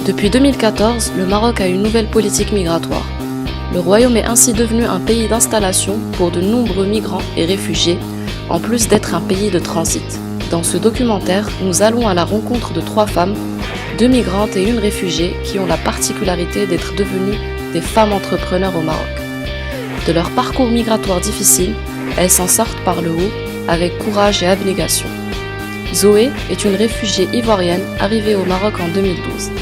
Depuis 2014, le Maroc a une nouvelle politique migratoire. Le royaume est ainsi devenu un pays d'installation pour de nombreux migrants et réfugiés, en plus d'être un pays de transit. Dans ce documentaire, nous allons à la rencontre de 3 femmes, 2 migrantes et une réfugiée qui ont la particularité d'être devenues des femmes entrepreneurs au Maroc. De leur parcours migratoire difficile, elles s'en sortent par le haut avec courage et abnégation. Zoé est une réfugiée ivoirienne arrivée au Maroc en 2012.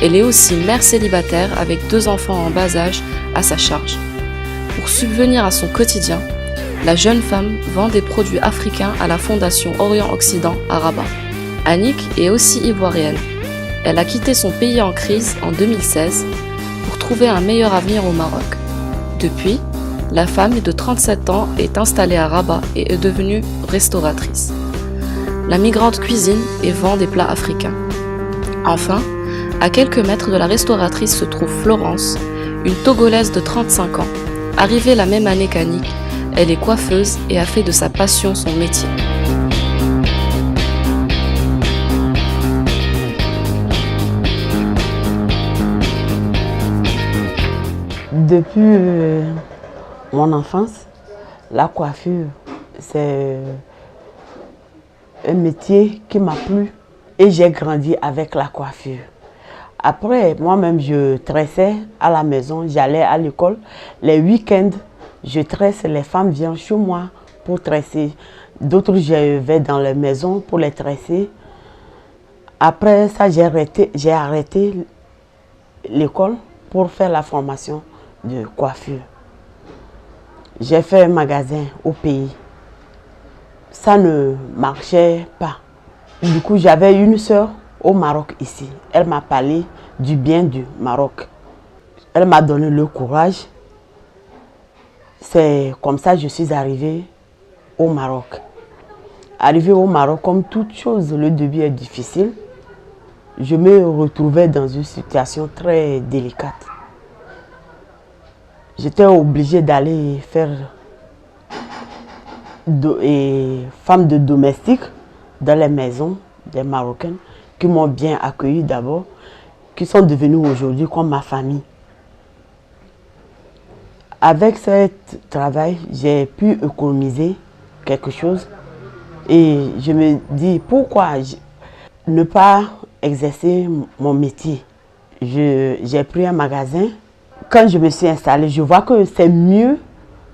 Elle est aussi mère célibataire avec 2 enfants en bas âge à sa charge. Pour subvenir à son quotidien, la jeune femme vend des produits africains à la Fondation Orient-Occident à Rabat. Annick est aussi ivoirienne. Elle a quitté son pays en crise en 2016 pour trouver un meilleur avenir au Maroc. Depuis, la femme de 37 ans est installée à Rabat et est devenue restauratrice. La migrante cuisine et vend des plats africains. Enfin, à quelques mètres de la restauratrice se trouve Florence, une Togolaise de 35 ans. Arrivée la même année qu'Annick, elle est coiffeuse et a fait de sa passion son métier. Depuis mon enfance, la coiffure, c'est un métier qui m'a plu et j'ai grandi avec la coiffure. Après, moi-même, je tressais à la maison, j'allais à l'école. Les week-ends, je tresse, les femmes viennent chez moi pour tresser. D'autres, je vais dans les maisons pour les tresser. Après ça, j'ai arrêté l'école pour faire la formation de coiffure. J'ai fait un magasin au pays. Ça ne marchait pas. Du coup, j'avais une sœur au Maroc ici. Elle m'a parlé du bien du Maroc. Elle m'a donné le courage. C'est comme ça que je suis arrivée au Maroc. Arrivée au Maroc, comme toute chose, le début est difficile. Je me retrouvais dans une situation très délicate. J'étais obligée d'aller faire femme de domestique dans les maisons des Marocaines qui m'ont bien accueilli d'abord, qui sont devenues aujourd'hui comme ma famille. Avec ce travail, j'ai pu économiser quelque chose et je me dis pourquoi ne pas exercer mon métier. J'ai pris un magasin. Quand je me suis installée, je vois que c'est mieux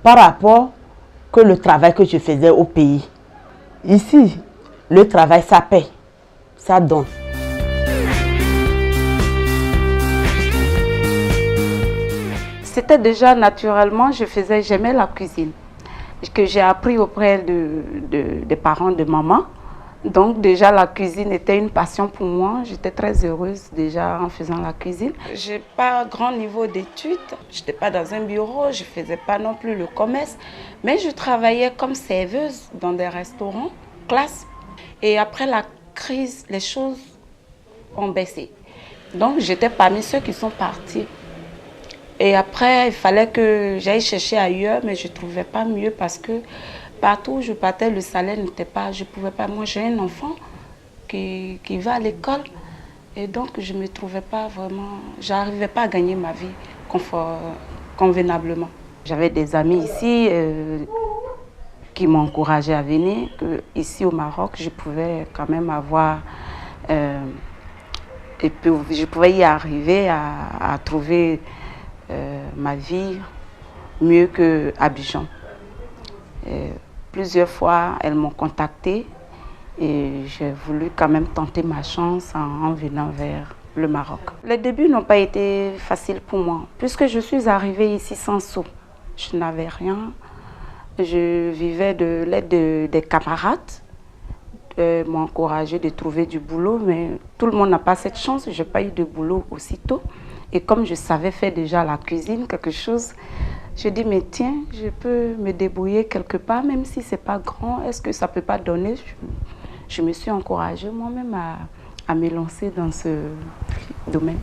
par rapport que le travail que je faisais au pays. Ici, le travail, ça paie, ça donne. C'était déjà naturellement, j'aimais la cuisine, que j'ai appris auprès des parents de maman. Donc déjà la cuisine était une passion pour moi. J'étais très heureuse déjà en faisant la cuisine. Je n'ai pas grand niveau d'études, je n'étais pas dans un bureau, je ne faisais pas non plus le commerce, mais je travaillais comme serveuse dans des restaurants, classe. Et après la crise, les choses ont baissé. Donc j'étais parmi ceux qui sont partis. Et après, il fallait que j'aille chercher ailleurs, mais je ne trouvais pas mieux parce que partout où je partais, le salaire n'était pas, je ne pouvais pas. Moi, j'ai un enfant qui va à l'école et donc je ne me trouvais pas vraiment, je n'arrivais pas à gagner ma vie convenablement. J'avais des amis ici qui m'encourageaient à venir, que ici au Maroc, je pouvais quand même avoir, et puis je pouvais y arriver à trouver ma vie mieux qu'à Abidjan. Plusieurs fois, elles m'ont contactée et j'ai voulu quand même tenter ma chance en venant vers le Maroc. Les débuts n'ont pas été faciles pour moi, puisque je suis arrivée ici sans sou. Je n'avais rien. Je vivais de l'aide des camarades. M'ont encouragé de trouver du boulot, mais tout le monde n'a pas cette chance. Je n'ai pas eu de boulot aussitôt. Et comme je savais faire déjà la cuisine, quelque chose, je dis, mais tiens, je peux me débrouiller quelque part, même si ce n'est pas grand. Est-ce que ça ne peut pas donner? Je me suis encouragée moi-même à me lancer dans ce domaine.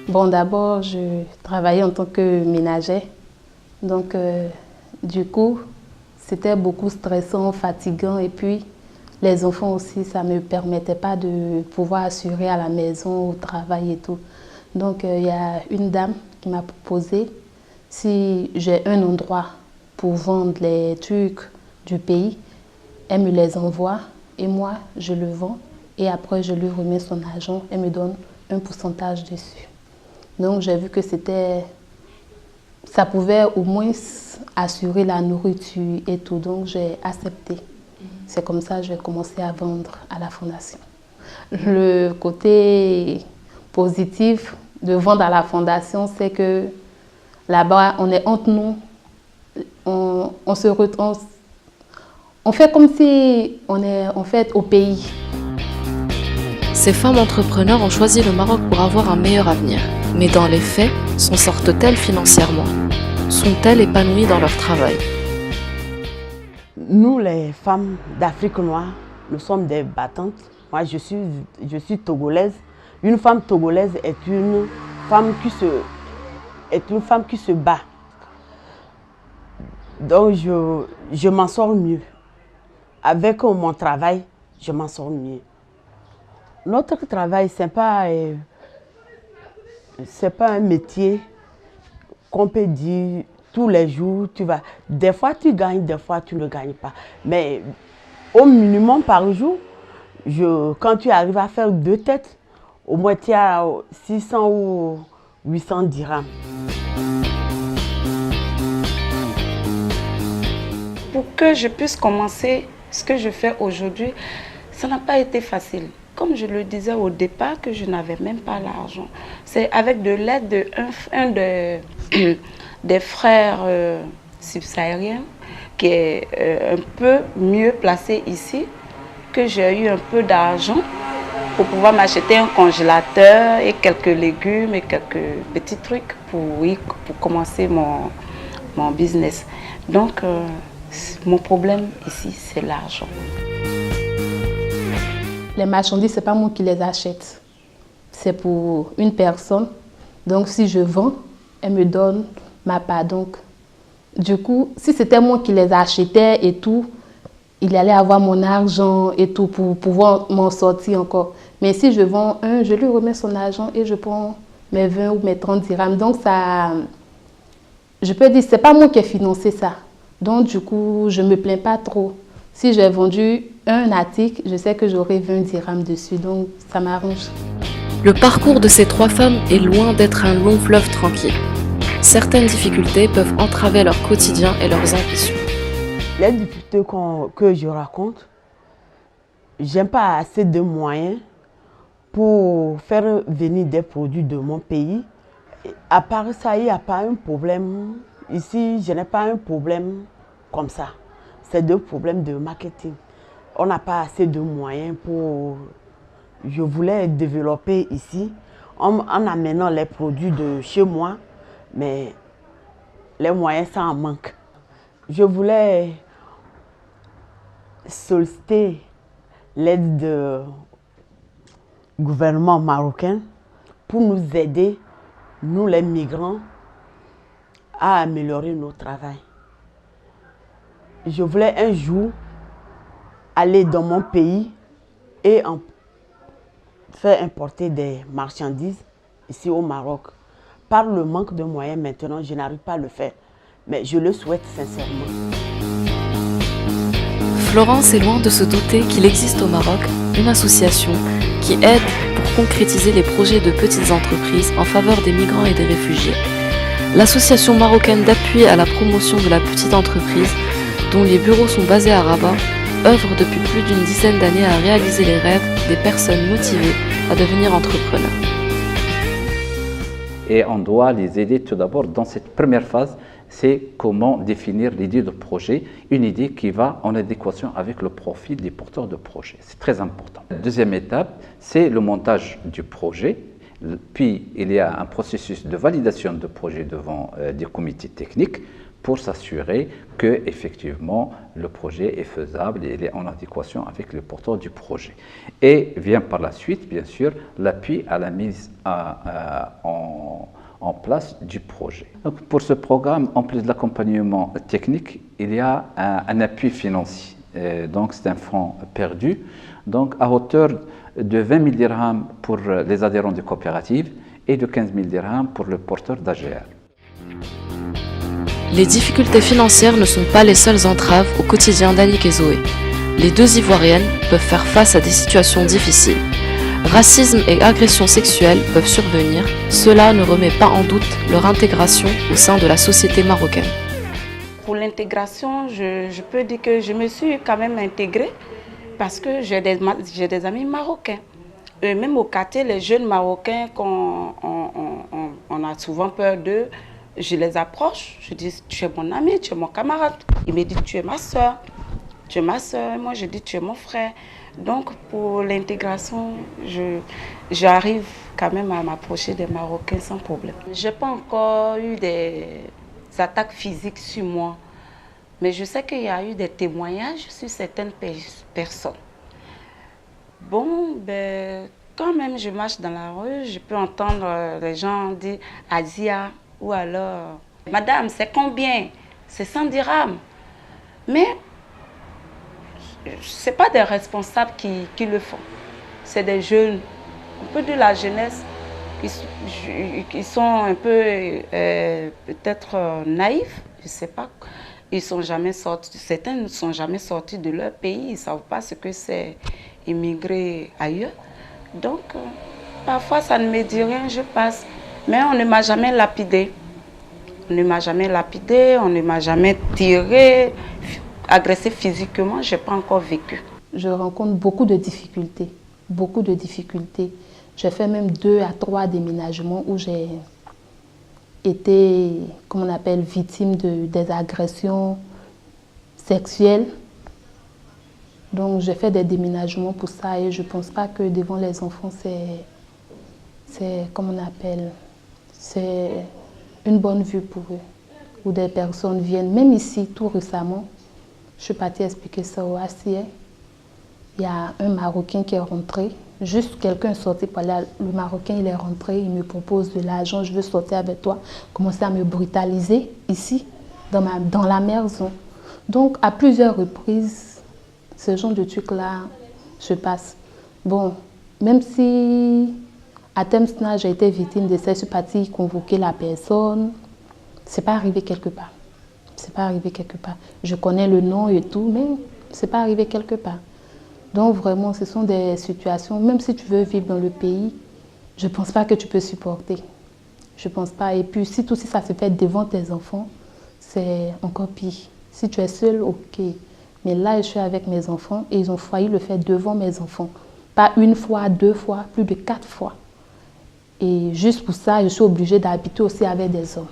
Bon, d'abord, je travaillais en tant que ménagère. Donc, du coup, c'était beaucoup stressant, fatigant. Et puis, Les enfants aussi, ça ne me permettait pas de pouvoir assurer à la maison, au travail et tout. Donc, il y a une dame qui m'a proposé si j'ai un endroit pour vendre les trucs du pays, elle me les envoie et moi, je le vends. Et après, je lui remets son argent, elle me donne un pourcentage dessus. Donc, j'ai vu que ça pouvait au moins assurer la nourriture et tout. Donc, j'ai accepté. C'est comme ça que j'ai commencé à vendre à la fondation. Le côté positif de vendre à la fondation, c'est que là-bas, on est entre nous. On fait comme si on est en fait au pays. Ces femmes entrepreneurs ont choisi le Maroc pour avoir un meilleur avenir. Mais dans les faits, s'en sortent-elles financièrement? Sont-elles épanouies dans leur travail? Nous, les femmes d'Afrique noire, nous sommes des battantes. Moi, je suis togolaise. Une femme togolaise est une femme qui se bat. Donc, je m'en sors mieux. Avec mon travail, je m'en sors mieux. Notre travail, ce n'est pas un métier qu'on peut dire tous les jours. Des fois, tu gagnes, des fois, tu ne gagnes pas. Mais au minimum par jour, quand tu arrives à faire 2 têtes, au moins tu as 600 ou 800 dirhams. Pour que je puisse commencer ce que je fais aujourd'hui, ça n'a pas été facile. Comme je le disais au départ, que je n'avais même pas l'argent. C'est avec de l'aide d'un des frères subsahariens qui est un peu mieux placé ici, que j'ai eu un peu d'argent pour pouvoir m'acheter un congélateur et quelques légumes et quelques petits trucs pour commencer mon business. Donc, mon problème ici, c'est l'argent. Les marchandises, ce n'est pas moi qui les achète. C'est pour une personne. Donc, si je vends, elle me donne ma part. Donc, du coup, si c'était moi qui les achetais et tout, il allait avoir mon argent et tout pour pouvoir m'en sortir encore. Mais si je vends un, je lui remets son argent et je prends mes 20 ou mes 30 dirhams. Donc, ça, je peux dire, ce n'est pas moi qui ai financé ça. Donc, du coup, je ne me plains pas trop. Si j'ai vendu un article, je sais que j'aurai 20 dirhams dessus, donc ça m'arrange. Le parcours de ces 3 femmes est loin d'être un long fleuve tranquille. Certaines difficultés peuvent entraver leur quotidien et leurs ambitions. Les difficultés que je raconte, je n'ai pas assez de moyens pour faire venir des produits de mon pays. À part ça, il n'y a pas un problème. Ici, je n'ai pas un problème comme ça. C'est 2 problèmes de marketing. On n'a pas assez de moyens pour... Je voulais développer ici en amenant les produits de chez moi, mais les moyens, ça en manque. Je voulais solliciter l'aide du gouvernement marocain pour nous aider, nous les migrants, à améliorer notre travail. Je voulais un jour aller dans mon pays et faire importer des marchandises ici au Maroc. Par le manque de moyens maintenant, je n'arrive pas à le faire, mais je le souhaite sincèrement. Florence est loin de se douter qu'il existe au Maroc une association qui aide pour concrétiser les projets de petites entreprises en faveur des migrants et des réfugiés. L'association marocaine d'appui à la promotion de la petite entreprise, dont les bureaux sont basés à Rabat, œuvre depuis plus d'une dizaine d'années à réaliser les rêves des personnes motivées à devenir entrepreneurs. Et on doit les aider tout d'abord dans cette première phase, c'est comment définir l'idée de projet, une idée qui va en adéquation avec le profil des porteurs de projet. C'est très important. La deuxième étape, c'est le montage du projet. Puis, il y a un processus de validation de projet devant des comités techniques pour s'assurer que effectivement le projet est faisable et il est en adéquation avec le porteur du projet. Et vient par la suite, bien sûr, l'appui à la mise en place du projet. Donc, pour ce programme, en plus de l'accompagnement technique, il y a un appui financier. Donc c'est un fonds perdu, donc à hauteur de 20 000 dirhams pour les adhérents des coopératives et de 15 000 dirhams pour le porteur d'AGR. Les difficultés financières ne sont pas les seules entraves au quotidien d'Annick et Zoé. Les deux Ivoiriennes peuvent faire face à des situations difficiles. Racisme et agressions sexuelles peuvent survenir. Cela ne remet pas en doute leur intégration au sein de la société marocaine. Pour l'intégration, je peux dire que je me suis quand même intégrée parce que j'ai des amis marocains. Et même au quartier, les jeunes marocains, on a souvent peur d'eux, je les approche, je dis tu es mon ami, tu es mon camarade. Il me dit tu es ma soeur. Tu es ma soeur, moi je dis tu es mon frère. Donc pour l'intégration, j'arrive quand même à m'approcher des Marocains sans problème. Je n'ai pas encore eu des attaques physiques sur moi, mais je sais qu'il y a eu des témoignages sur certaines personnes. Bon, ben, quand même je marche dans la rue, je peux entendre les gens dire Azia ou alors Madame, c'est combien? C'est 100 dirhams. Mais ce n'est pas des responsables qui le font. C'est des jeunes, un peu de la jeunesse, qui sont un peu peut-être naïfs, je ne sais pas. Ils sont jamais sortis, certains ne sont jamais sortis de leur pays, ils ne savent pas ce que c'est immigrer ailleurs. Donc, parfois ça ne me dit rien, je passe. Mais on ne m'a jamais lapidé. On ne m'a jamais lapidé, on ne m'a jamais tiré, agressé physiquement, je n'ai pas encore vécu. Je rencontre beaucoup de difficultés, beaucoup de difficultés. J'ai fait même 2 à 3 déménagements où j'ai été, comme on appelle, victime des agressions sexuelles. Donc j'ai fait des déménagements pour ça et je ne pense pas que devant les enfants, c'est comme on appelle, c'est une bonne vue pour eux. Où des personnes viennent, même ici, tout récemment, je suis partie expliquer ça au ACA. Il y a un Marocain qui est rentré. Juste quelqu'un est sorti par là. Le Marocain, il est rentré, il me propose de l'argent, je veux sortir avec toi. Commencer à me brutaliser ici, dans la maison. Donc, à plusieurs reprises, ce genre de trucs-là se passe. Bon, même si à Temsna, j'ai été victime de ça, je suis partie convoquer la personne, c'est pas arrivé quelque part. C'est pas arrivé quelque part. Je connais le nom et tout, mais c'est pas arrivé quelque part. Donc vraiment, ce sont des situations, même si tu veux vivre dans le pays, je pense pas que tu peux supporter. Je pense pas. Et puis, surtout si ça se fait devant tes enfants, c'est encore pire. Si tu es seul, ok. Mais là, je suis avec mes enfants et ils ont failli le faire devant mes enfants. Pas 1 fois, 2 fois, plus de 4 fois. Et juste pour ça, je suis obligée d'habiter aussi avec des hommes.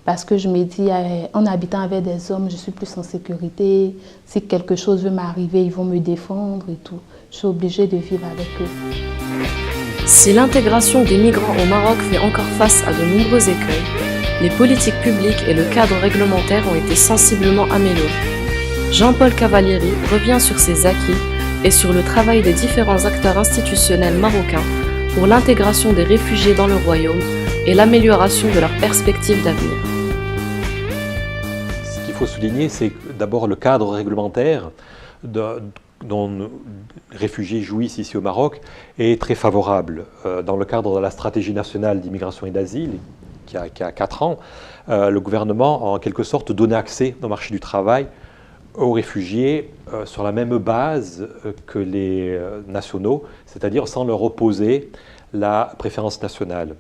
Parce que je me dis, en habitant avec des hommes, je suis plus en sécurité. Si quelque chose veut m'arriver, ils vont me défendre et tout. Je suis obligée de vivre avec eux. Si l'intégration des migrants au Maroc fait encore face à de nombreux écueils, les politiques publiques et le cadre réglementaire ont été sensiblement améliorés. Jean-Paul Cavalieri revient sur ses acquis et sur le travail des différents acteurs institutionnels marocains pour l'intégration des réfugiés dans le royaume et l'amélioration de leurs perspectives d'avenir. Ce qu'il faut souligner, c'est d'abord le cadre réglementaire dont les réfugiés jouissent ici au Maroc est très favorable. Dans le cadre de la stratégie nationale d'immigration et d'asile, qui a 4 ans, le gouvernement a en quelque sorte donné accès au marché du travail aux réfugiés sur la même base que les nationaux, c'est-à-dire sans leur opposer la préférence nationale.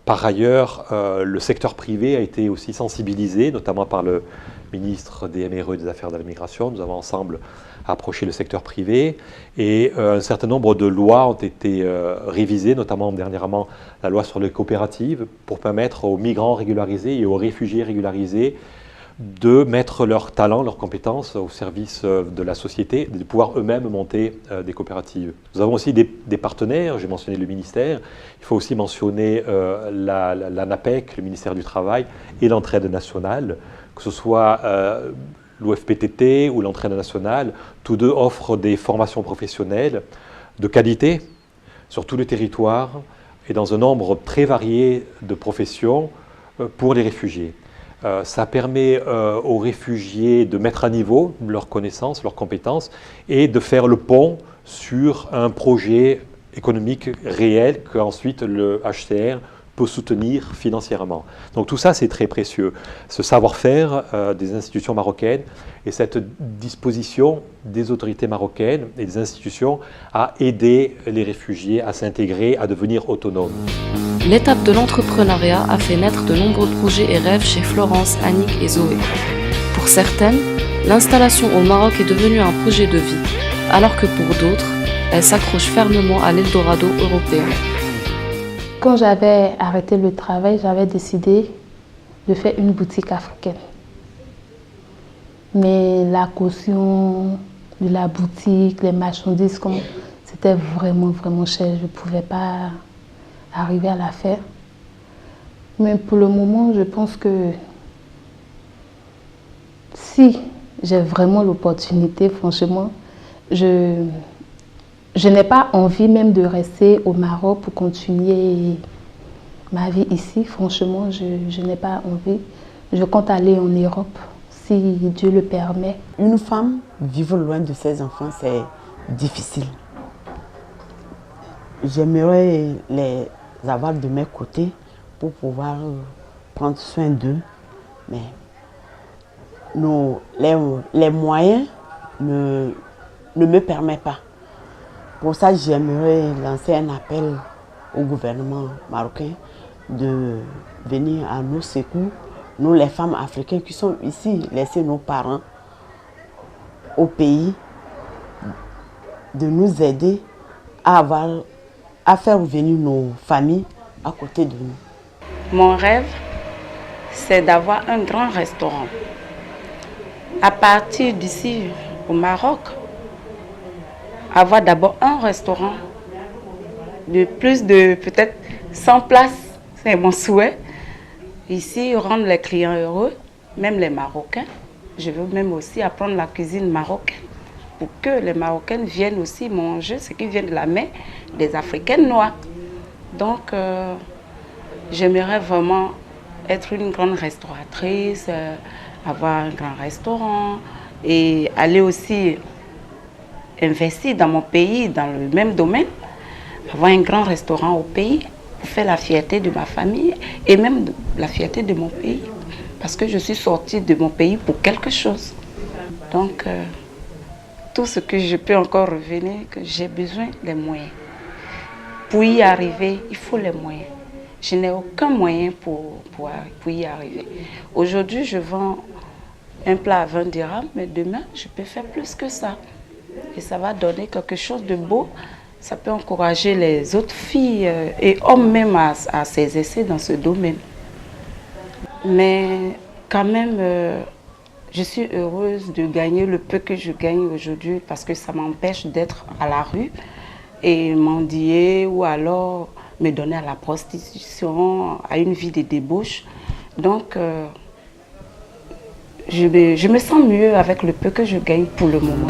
Par ailleurs, le secteur privé a été aussi sensibilisé, notamment par le ministre des MRE et des Affaires de l'immigration. Nous avons ensemble approché le secteur privé et un certain nombre de lois ont été révisées, notamment dernièrement la loi sur les coopératives, pour permettre aux migrants régularisés et aux réfugiés régularisés de mettre leurs talents, leurs compétences au service de la société, de pouvoir eux-mêmes monter des coopératives. Nous avons aussi des partenaires, j'ai mentionné le ministère, il faut aussi mentionner la NAPEC, le ministère du Travail, et l'entraide nationale, que ce soit l'OFPTT ou l'entraide nationale, tous deux offrent des formations professionnelles de qualité sur tout le territoire et dans un nombre très varié de professions pour les réfugiés. Ça permet aux réfugiés de mettre à niveau leurs connaissances, leurs compétences et de faire le pont sur un projet économique réel qu'ensuite le HCR peut soutenir financièrement. Donc tout ça, c'est très précieux. Ce savoir-faire des institutions marocaines et cette disposition des autorités marocaines et des institutions à aider les réfugiés à s'intégrer, à devenir autonomes. L'étape de l'entrepreneuriat a fait naître de nombreux projets et rêves chez Florence, Annick et Zoé. Pour certaines, l'installation au Maroc est devenue un projet de vie, alors que pour d'autres, elles s'accrochent fermement à l'Eldorado européen. Quand j'avais arrêté le travail, j'avais décidé de faire une boutique africaine. Mais la caution de la boutique, les marchandises, c'était vraiment cher. Je ne pouvais pas arriver à la faire. Mais pour le moment, je pense que si j'ai vraiment l'opportunité, franchement, je n'ai pas envie même de rester au Maroc pour continuer ma vie ici. Franchement, je n'ai pas envie. Je compte aller en Europe, si Dieu le permet. Une femme, vivre loin de ses enfants, c'est difficile. J'aimerais les avoir de mes côtés pour pouvoir prendre soin d'eux. Mais les moyens ne me permettent pas. Pour ça, j'aimerais lancer un appel au gouvernement marocain de venir à nos secours, nous les femmes africaines qui sont ici, laisser nos parents au pays, de nous aider à faire venir nos familles à côté de nous. Mon rêve, c'est d'avoir un grand restaurant. À partir d'ici, au Maroc, avoir d'abord un restaurant de plus de peut-être 100 places, c'est mon souhait. Ici, rendre les clients heureux, même les Marocains. Je veux même aussi apprendre la cuisine marocaine pour que les Marocaines viennent aussi manger ce qui vient de la main des Africaines noires. Donc, j'aimerais vraiment être une grande restauratrice, avoir un grand restaurant et aller aussi investir dans mon pays, dans le même domaine, avoir un grand restaurant au pays pour faire la fierté de ma famille et même la fierté de mon pays. Parce que je suis sortie de mon pays pour quelque chose. Donc, tout ce que je peux encore revenir, que j'ai besoin des moyens. Pour y arriver, il faut les moyens. Je n'ai aucun moyen pour y arriver. Aujourd'hui, je vends un plat à 20 dirhams, mais demain, je peux faire plus que ça. Et ça va donner quelque chose de beau. Ça peut encourager les autres filles et hommes même à s'exercer dans ce domaine. Mais quand même, je suis heureuse de gagner le peu que je gagne aujourd'hui parce que ça m'empêche d'être à la rue et mendier ou alors me donner à la prostitution, à une vie de débauche. Donc, je me sens mieux avec le peu que je gagne pour le moment.